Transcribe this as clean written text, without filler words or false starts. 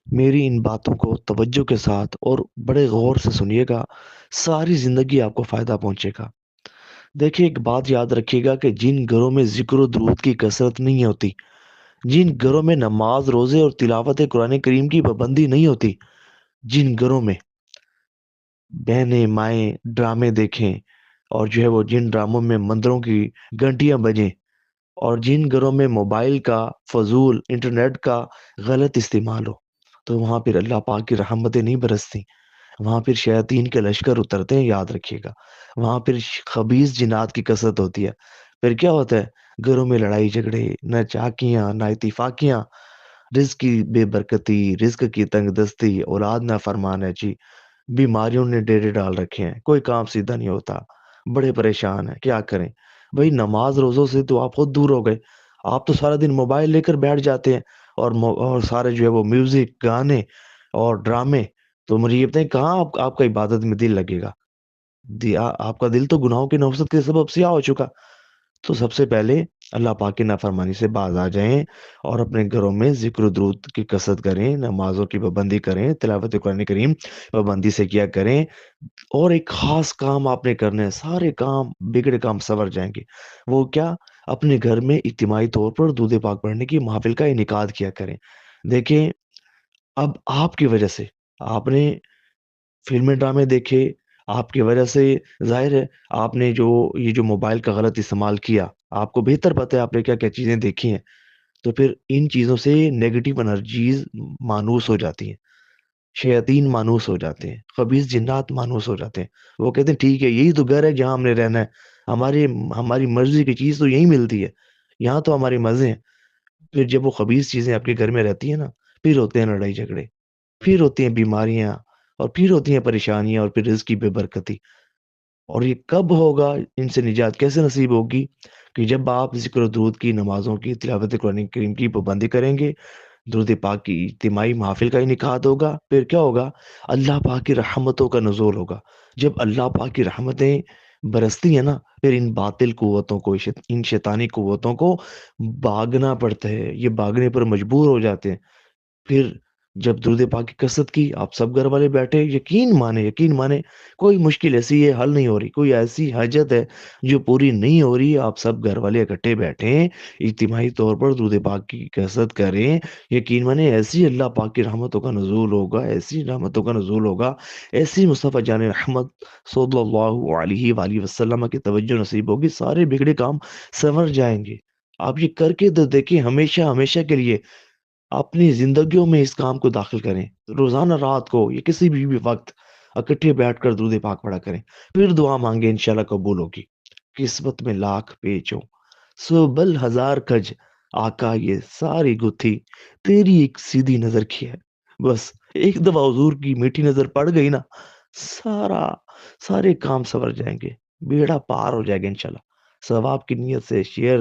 میری ان باتوں کو توجہ کے ساتھ اور بڑے غور سے سنیے گا، ساری زندگی آپ کو فائدہ پہنچے گا۔ دیکھیے، ایک بات یاد رکھیے گا کہ جن گھروں میں ذکر و درود کی کثرت نہیں ہوتی، جن گھروں میں نماز روزے اور تلاوت قرآن کریم کی پابندی نہیں ہوتی، جن گھروں میں بہنیں مائیں ڈرامے دیکھیں، اور جو ہے وہ جن ڈراموں میں مندروں کی گھنٹیاں بجیں، اور جن گھروں میں موبائل کا فضول انٹرنیٹ کا غلط استعمال ہو، تو وہاں پھر اللہ پاک کی رحمتیں نہیں برستی، وہاں پھر شیاطین کے لشکر اترتے ہیں، یاد رکھیے گا۔ وہاں پھر خبیث جنات کی کثرت ہوتی ہے۔ پھر کیا ہوتا ہے؟ گھروں میں لڑائی جھگڑے، نہ چاکیاں نہ اتفاقیاں، رزق کی بے برکتی، رزق کی تنگ دستی، اولاد نہ فرمان ہے جی، بیماریوں نے ڈیرے ڈال رکھے ہیں، کوئی کام سیدھا نہیں ہوتا، بڑے پریشان ہیں، کیا کریں؟ بھائی نماز روزوں سے تو آپ خود دور ہو گئے، آپ تو سارا دن موبائل لے کر بیٹھ جاتے ہیں، اور سارے جو ہے وہ میوزک گانے اور ڈرامے، تو مجھے یہ بتائیں کہاں آپ کا عبادت میں دل لگے گا؟ آپ کا دل تو گناہوں کی نوسط کے سبب سیاہ ہو چکا۔ تو سب سے پہلے اللہ پاک کی نافرمانی سے باز آ جائیں، اور اپنے گھروں میں ذکر و درود کی کثرت کریں، نمازوں کی پابندی کریں، تلاوت قرآن کریم پابندی سے کیا کریں۔ اور ایک خاص کام آپ نے کرنا ہے، سارے کام بگڑے کام سنور جائیں گے۔ وہ کیا؟ اپنے گھر میں اجتماعی طور پر دودھ پاک پڑھنے کی محفل کا انعقاد کیا کریں۔ دیکھیں، اب آپ کی وجہ سے آپ نے فلمیں ڈرامے دیکھے، آپ کی وجہ سے ظاہر ہے آپ نے جو موبائل کا غلط استعمال کیا، آپ کو بہتر پتہ ہے آپ نے کیا کیا چیزیں دیکھی ہیں، تو پھر ان چیزوں سے نیگیٹو انرجیز مانوس ہو جاتی ہیں، شیاطین مانوس ہو جاتے ہیں، خبیث جنات مانوس ہو جاتے ہیں۔ وہ کہتے ہیں ٹھیک ہے، یہی تو گھر ہے جہاں ہم نے رہنا ہے، ہماری ہماری مرضی کی چیز تو یہی ملتی ہے، یہاں تو ہمارے مزے ہیں۔ پھر جب وہ خبیث چیزیں آپ کے گھر میں رہتی ہیں نا، پھر ہوتے ہیں لڑائی جھگڑے، پھر ہوتی ہیں بیماریاں، اور پھر ہوتی ہیں پریشانیاں، اور پھر رزق کی بے برکتی۔ اور یہ کب ہوگا؟ ان سے نجات کیسے نصیب ہوگی؟ کہ جب آپ ذکر و درود کی، نمازوں کی، تلاوت قرآن کریم کی پابندی کریں گے، درود پاک کی اجتماعی محافل کا انعقاد ہوگا، پھر کیا ہوگا؟ اللہ پاک کی رحمتوں کا نزول ہوگا۔ جب اللہ پاک کی رحمتیں برستی ہیں نا، پھر ان باطل قوتوں کو، ان شیطانی قوتوں کو بھاگنا پڑتا ہے، یہ بھاگنے پر مجبور ہو جاتے ہیں۔ پھر جب درود پاک کی کثرت کی، آپ سب گھر والے بیٹھے، یقین مانے، کوئی مشکل ایسی ہے حل نہیں ہو رہی، کوئی ایسی حاجت ہے جو پوری نہیں ہو رہی، آپ سب گھر والے اکٹھے بیٹھیں، اجتماعی طور پر درود پاک کی کثرت کریں، یقین مانے ایسی اللہ پاک کی رحمتوں کا نزول ہوگا، ایسی رحمتوں کا نزول ہوگا، ایسی مصطفیٰ جان رحمت صلی اللہ علیہ وآلہ وسلم کی توجہ نصیب ہوگی، سارے بگڑے کام سنور جائیں گے۔ آپ یہ کر کے تو دیکھیں، ہمیشہ ہمیشہ کے لیے اپنی زندگیوں میں اس کام کو داخل کریں، روزانہ رات کو یا کسی بھی وقت اکٹھے بیٹھ کر درود پاک پڑھا کریں، پھر دعا مانگے، انشاءاللہ قبول ہوگی۔ قسمت میں لاکھ پیچ ہو، سو بل ہزار کج، آقا یہ ساری گتھی تیری ایک سیدھی نظر کی ہے۔ بس ایک دفعہ حضور کی میٹھی نظر پڑ گئی نا، سارا سارے کام سور جائیں گے، بیڑا پار ہو جائے گا انشاءاللہ۔ ثواب کی نیت سے شیئر